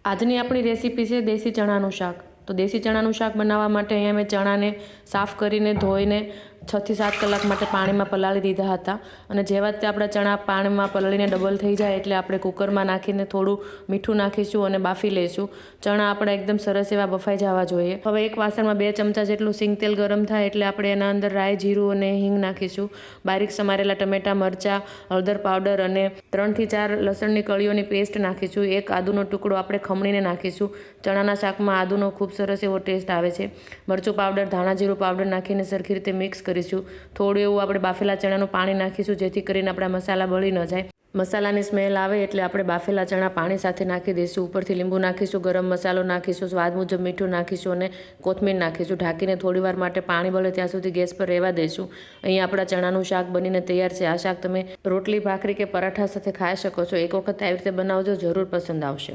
આજની આપણી રેસીપી છે દેશી ચણાનું શાક. તો દેશી ચણાનું શાક બનાવવા માટે અહીંયા મેં ચણાને સાફ કરીને ધોઈને 6 થી 7 કલાક માટે પાણીમાં પલાળી દીધા હતા. અને જેવા તે આપણા ચણા પાણીમાં પલળીને ડબલ થઈ જાય એટલે આપણે કુકરમાં નાખીને થોડું મીઠું નાખીશું અને બાફી લઈશું. ચણા આપણા એકદમ સરસ એવા બફાઈ જવા જોઈએ. હવે એક વાસણમાં 2 ચમચા જેટલું સિંગ તેલ ગરમ થાય એટલે આપણે એના અંદર રાઈ, જીરું અને હિંગ નાખીશું. બારીક સમારેલા ટમેટા, મરચાં, હળદર પાવડર અને 3 થી 4 લસણની કળીઓની પેસ્ટ નાખીશું. એક આદુનો ટુકડો આપણે ખમણીને નાખીશું. ચણાના શાકમાં આદુનો ખૂબ સરસ એવો ટેસ્ટ આવે છે. મરચું પાવડર, ધાણા જીરું પાવડર નાખીને સરખી રીતે મિક્સ કરીશું. થોડું એવું આપણે બાફેલા ચણાનું પાણી નાખીશું જેથી કરીને આપણા મસાલા બળી ન જાય. મસાલાની સ્મેલ આવે એટલે આપણે બાફેલા ચણા પાણી સાથે નાખી દઈશું. ઉપરથી લીંબુ નાખીશું, ગરમ મસાલો નાખીશું, સ્વાદ મુજબ મીઠું નાખીશું અને કોથમીર નાખીશું. ઢાંકીને થોડીવાર માટે પાણી બળે ત્યાં સુધી ગેસ પર રહેવા દઈશું. અહીં આપણા ચણાનું શાક બનીને તૈયાર છે. આ શાક તમે રોટલી, ભાખરી કે પરાઠા સાથે ખાઈ શકો છો. એક વખત આવી રીતે બનાવજો, જરૂર પસંદ આવશે.